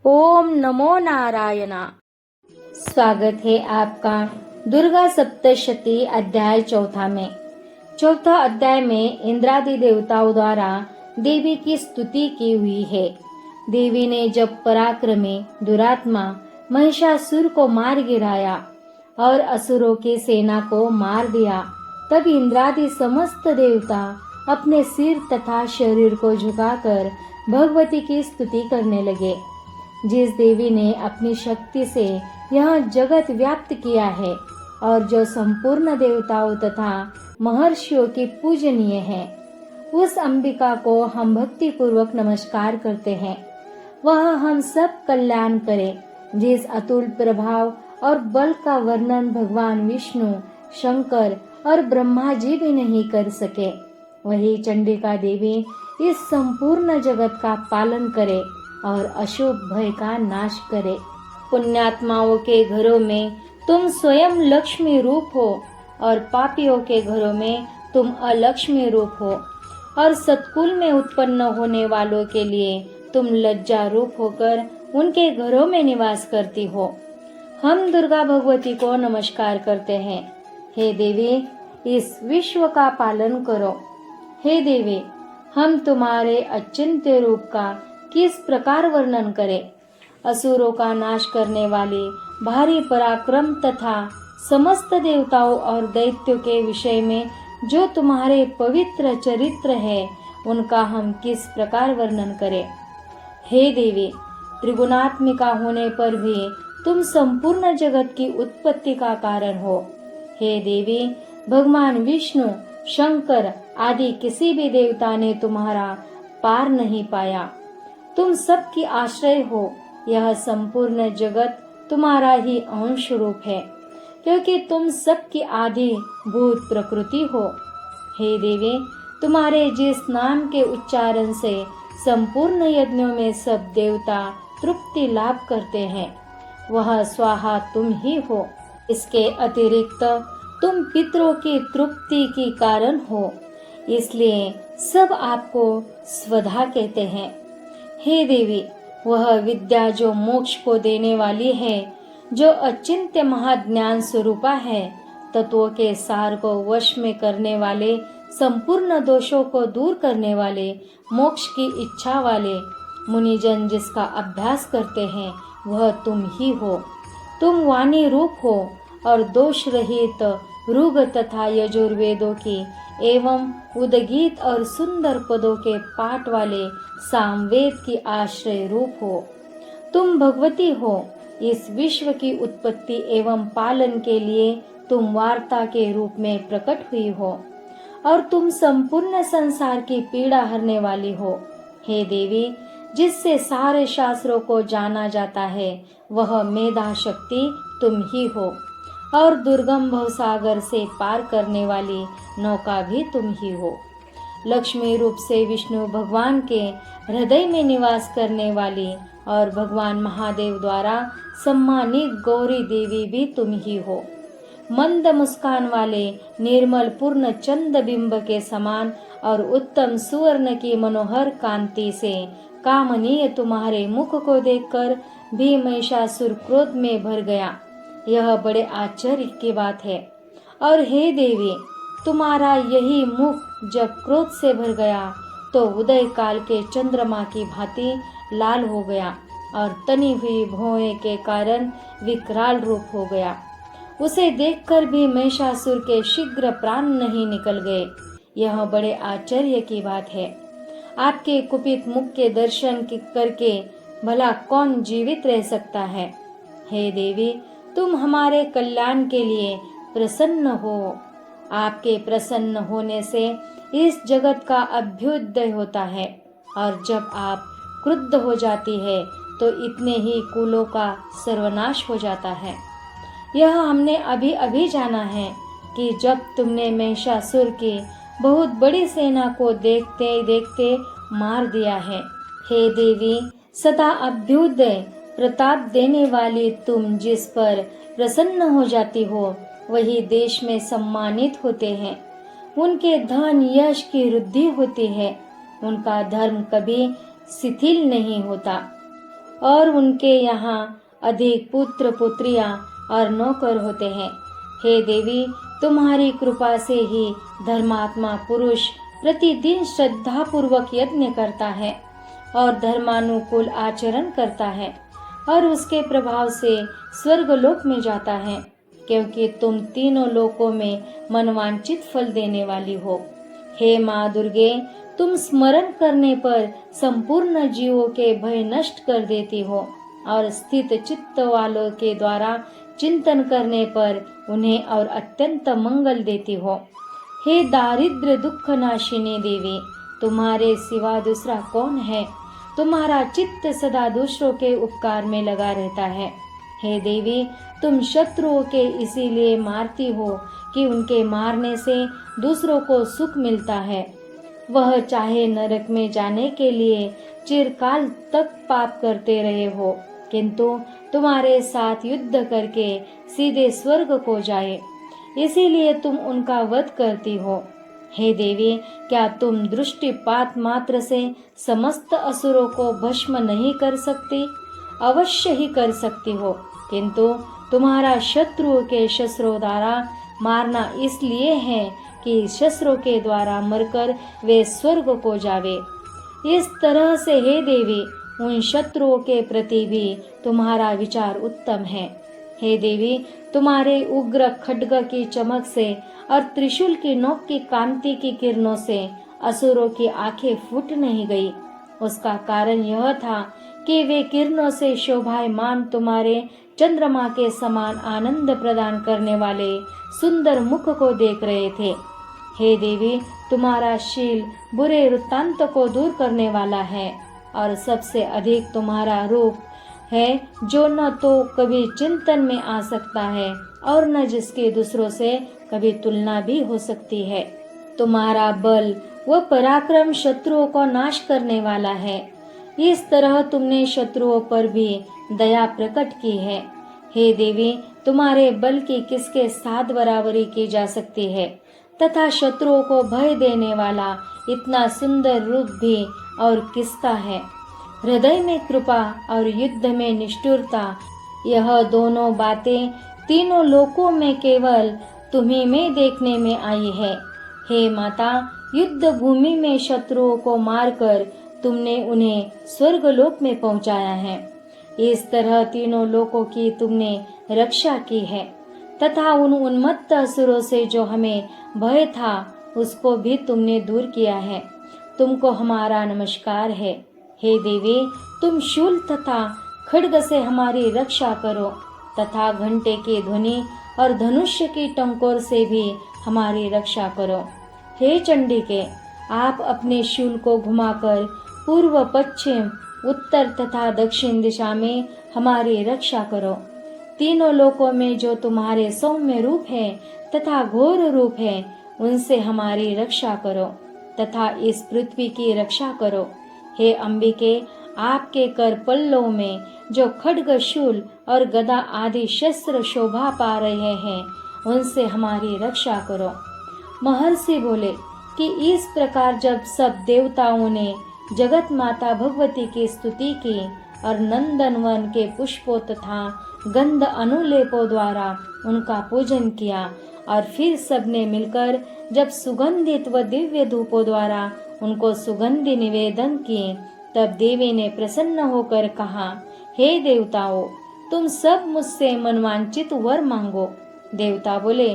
ओम नमो नारायणा। स्वागत है आपका दुर्गा सप्तशती अध्याय चौथा में। चौथा अध्याय में इंद्रादि देवताओं द्वारा देवी की स्तुति की हुई है। देवी ने जब पराक्रमी दुरात्मा महिषासुर को मार गिराया और असुरों की सेना को मार दिया, तब इंद्रादि समस्त देवता अपने सिर तथा शरीर को झुकाकर भगवती की स्तुति करने लगे। जिस देवी ने अपनी शक्ति से यह जगत व्याप्त किया है और जो संपूर्ण देवताओं तथा महर्षियों की पूजनीय है, उस अंबिका को हम भक्ति पूर्वक नमस्कार करते हैं। वह हम सब कल्याण करे। जिस अतुल प्रभाव और बल का वर्णन भगवान विष्णु, शंकर और ब्रह्मा जी भी नहीं कर सके, वही चंडिका देवी इस संपूर्ण जगत का पालन करे और अशुभ भय का नाश करे। पुण्यात्माओं के घरों में तुम स्वयं लक्ष्मी रूप हो और पापियों के घरों में तुम अलक्ष्मी रूप हो, और सत्कुल में उत्पन्न होने वालों के लिए तुम लज्जा रूप होकर उनके घरों में निवास करती हो। हम दुर्गा भगवती को नमस्कार करते हैं। हे देवी, इस विश्व का पालन करो। हे देवी, हम तुम्हारे अचिंत्य रूप का किस प्रकार वर्णन करें। असुरों का नाश करने वाली भारी पराक्रम तथा समस्त देवताओं और दैत्यों के विषय में जो तुम्हारे पवित्र चरित्र है, उनका हम किस प्रकार वर्णन करें। हे देवी, त्रिगुणात्मिका होने पर भी तुम संपूर्ण जगत की उत्पत्ति का कारण हो। हे देवी, भगवान विष्णु, शंकर आदि किसी भी देवता ने तुम्हारा पार नहीं पाया। तुम सबकी आश्रय हो। यह संपूर्ण जगत तुम्हारा ही अंश रूप है, क्योंकि तुम सबकी आदि भूत प्रकृति हो। हे देवी, तुम्हारे जिस नाम के उच्चारण से संपूर्ण यज्ञों में सब देवता तृप्ति लाभ करते हैं, वह स्वाहा तुम ही हो। इसके अतिरिक्त तुम पितरों की तृप्ति की कारण हो, इसलिए सब आपको स्वधा कहते हैं। हे देवी, वह विद्या जो मोक्ष को देने वाली है, जो अचिंत्य महाज्ञान स्वरूपा है, तत्वों के सार को वश में करने वाले, संपूर्ण दोषों को दूर करने वाले, मोक्ष की इच्छा वाले मुनिजन जिसका अभ्यास करते हैं, वह तुम ही हो। तुम वाणी रूप हो और दोष रहित ऋग तथा यजुर्वेदों की एवं उदगीत और सुंदर पदों के पाठ वाले सामवेद की आश्रय रूप हो। तुम भगवती हो। इस विश्व की उत्पत्ति एवं पालन के लिए तुम वार्ता के रूप में प्रकट हुई हो, और तुम संपूर्ण संसार की पीड़ा हरने वाली हो। हे देवी, जिससे सारे शास्त्रों को जाना जाता है, वह मेधा शक्ति तुम ही हो, और दुर्गम भवसागर से पार करने वाली नौका भी तुम ही हो। लक्ष्मी रूप से विष्णु भगवान के हृदय में निवास करने वाली और भगवान महादेव द्वारा सम्मानित गौरी देवी भी तुम ही हो। मंद मुस्कान वाले निर्मल पूर्ण चंद बिंब के समान और उत्तम सुवर्ण की मनोहर कांति से कामनीय तुम्हारे मुख को देखकर भी महिषासुर क्रोध में भर गया। यह बड़े आश्चर्य की बात है। और हे देवी, तुम्हारा यही मुख जब क्रोध से भर गया तो उदय काल के चंद्रमा की भांति लाल हो गया और तनी हुई भौहें के कारण विकराल रूप हो गया। उसे देखकर भी महिषासुर के शीघ्र प्राण नहीं निकल गए। यह बड़े आश्चर्य की बात है। आपके कुपित मुख के दर्शन करके भला कौन जीवित रह सकता है। हे देवी, तुम हमारे कल्याण के लिए प्रसन्न हो। आपके प्रसन्न होने से इस जगत का अभ्युदय होता है, और जब आप क्रुद्ध हो जाती है तो इतने ही कुलों का सर्वनाश हो जाता है। यह हमने अभी अभी जाना है कि जब तुमने महिषासुर की बहुत बड़ी सेना को देखते देखते मार दिया है। हे देवी, सदा अभ्युदय प्रताप देने वाली तुम जिस पर प्रसन्न हो जाती हो, वही देश में सम्मानित होते हैं। उनके धन यश की वृद्धि होती है। उनका धर्म कभी शिथिल नहीं होता। और उनके यहाँ अधिक पुत्र पुत्रियां और नौकर होते हैं। हे देवी, तुम्हारी कृपा से ही धर्मात्मा पुरुष प्रतिदिन श्रद्धा पूर्वक यज्ञ करता है और धर्मानुकूल आचरण करता है और उसके प्रभाव से स्वर्गलोक में जाता है, क्योंकि तुम तीनों लोकों में मनवांचित फल देने वाली हो। हे माँ दुर्गे, तुम स्मरण करने पर संपूर्ण जीवों के भय नष्ट कर देती हो और स्थित चित्त वालों के द्वारा चिंतन करने पर उन्हें और अत्यंत मंगल देती हो। हे दारिद्र्य दुख नाशिनी देवी, तुम्हारे सिवा दूसरा कौन है? तुम्हारा चित्त सदा दूसरों के उपकार में लगा रहता है। हे देवी, तुम शत्रुओं के इसीलिए मारती हो कि उनके मारने से दूसरों को सुख मिलता है। वह चाहे नरक में जाने के लिए चिरकाल तक पाप करते रहे हो, किंतु तुम्हारे साथ युद्ध करके सीधे स्वर्ग को जाए, इसीलिए तुम उनका वध करती हो। हे देवी, क्या तुम दृष्टिपात मात्र से समस्त असुरों को भस्म नहीं कर सकती? अवश्य ही कर सकती हो, किंतु तुम्हारा शत्रुओं के शस्त्रों द्वारा मारना इसलिए है कि शस्त्रों के द्वारा मरकर वे स्वर्ग को जावे। इस तरह से हे देवी, उन शत्रुओं के प्रति भी तुम्हारा विचार उत्तम है। हे देवी, तुम्हारे उग्र खड्ग की चमक से और त्रिशूल की नोक की कांति की किरणों से असुरों की आंखें फूट नहीं गई। उसका कारण यह था कि वे किरणों से शोभायमान तुम्हारे चंद्रमा के समान आनंद प्रदान करने वाले सुंदर मुख को देख रहे थे। हे देवी, तुम्हारा शील बुरे वृत्तांत को दूर करने वाला है और सबसे अधिक तुम्हारा रूप है जो न तो कभी चिंतन में आ सकता है और न जिसकी दूसरों से कभी तुलना भी हो सकती है। तुम्हारा बल व पराक्रम शत्रुओं को नाश करने वाला है। इस तरह तुमने शत्रुओं पर भी दया प्रकट की है। हे देवी, तुम्हारे बल की किसके साथ बराबरी की जा सकती है, तथा शत्रुओं को भय देने वाला इतना सुंदर रूप भी और किसका है। हृदय में कृपा और युद्ध में निष्ठुरता, यह दोनों बातें तीनों लोकों में केवल तुम्ही में देखने में आई है। हे माता, युद्ध भूमि में शत्रुओं को मारकर तुमने उन्हें स्वर्गलोक में पहुंचाया है। इस तरह तीनों लोकों की तुमने रक्षा की है तथा उन उन्मत्त असुरों से जो हमें भय था उसको भी तुमने दूर किया है। तुमको हमारा नमस्कार है। हे देवी, तुम शूल तथा खड्ग से हमारी रक्षा करो तथा घंटे की ध्वनि और धनुष्य की टंकोर से भी हमारी रक्षा करो। हे चंडिके, आप अपने शूल को घुमाकर पूर्व पश्चिम उत्तर तथा दक्षिण दिशा में हमारी रक्षा करो। तीनों लोकों में जो तुम्हारे सौम्य रूप है तथा घोर रूप है, उनसे हमारी रक्षा करो तथा इस पृथ्वी की रक्षा करो। हे अंबिके, आपके कर पल्लों में जो खड्ग शूल और गदा आदि शस्त्र शोभा पा रहे हैं, उनसे हमारी रक्षा करो। महर्षि बोले कि इस प्रकार जब सब देवताओं ने जगत माता भगवती की स्तुति की और नंदनवन के पुष्पों तथा गंध अनुलेपों द्वारा उनका पूजन किया और फिर सबने मिलकर जब सुगंधित व दिव्य धूपों द्वारा उनको सुगंधि निवेदन किए, तब देवी ने प्रसन्न होकर कहा, हे देवताओं, तुम सब मुझसे मनवांचित वर मांगो। देवता बोले,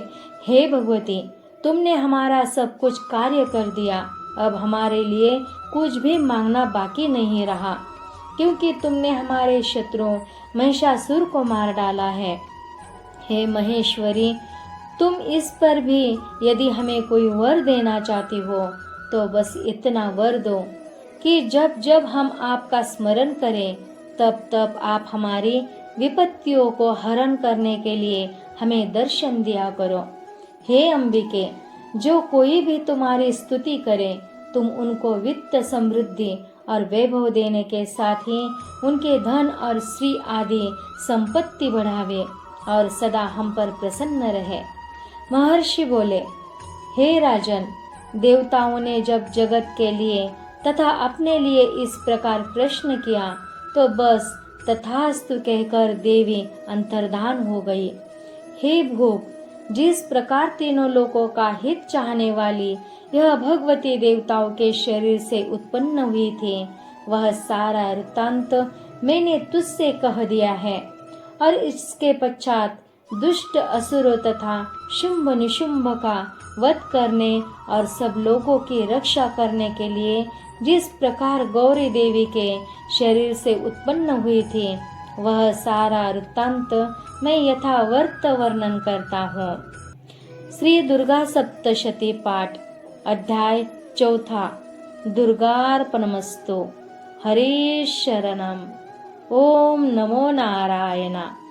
हे भगवती, तुमने हमारा सब कुछ कार्य कर दिया। अब हमारे लिए कुछ भी मांगना बाकी नहीं रहा, क्योंकि तुमने हमारे शत्रुओं महिषासुर को मार डाला है। हे महेश्वरी, तुम इस पर भी यदि हमें कोई वर देना चाहती हो तो बस इतना वर दो कि जब जब हम आपका स्मरण करें तब तब आप हमारी विपत्तियों को हरण करने के लिए हमें दर्शन दिया करो। हे अंबिके, जो कोई भी तुम्हारी स्तुति करे, तुम उनको वित्त समृद्धि और वैभव देने के साथ ही उनके धन और श्री आदि संपत्ति बढ़ावे और सदा हम पर प्रसन्न रहे। महर्षि बोले, हे राजन, देवताओं ने जब जगत के लिए तथा अपने लिए इस प्रकार प्रश्न किया तो बस तथास्तु कहकर देवी अंतर्धान हो गई। हे भोग, जिस प्रकार तीनों लोकों का हित चाहने वाली यह भगवती देवताओं के शरीर से उत्पन्न हुई थी, वह सारा वृत्तांत मैंने तुझसे कह दिया है। और इसके पश्चात दुष्ट असुरों तथा शुंभ निशुंभ का वध करने और सब लोगों की रक्षा करने के लिए जिस प्रकार गौरी देवी के शरीर से उत्पन्न हुई थी, वह सारा वृत्तांत मैं यथावर्त वर्णन करता हूँ। श्री दुर्गा सप्तशती पाठ, अध्याय 4। दुर्गार्पणमस्तु। हरे शरणम। ओम नमो नारायण।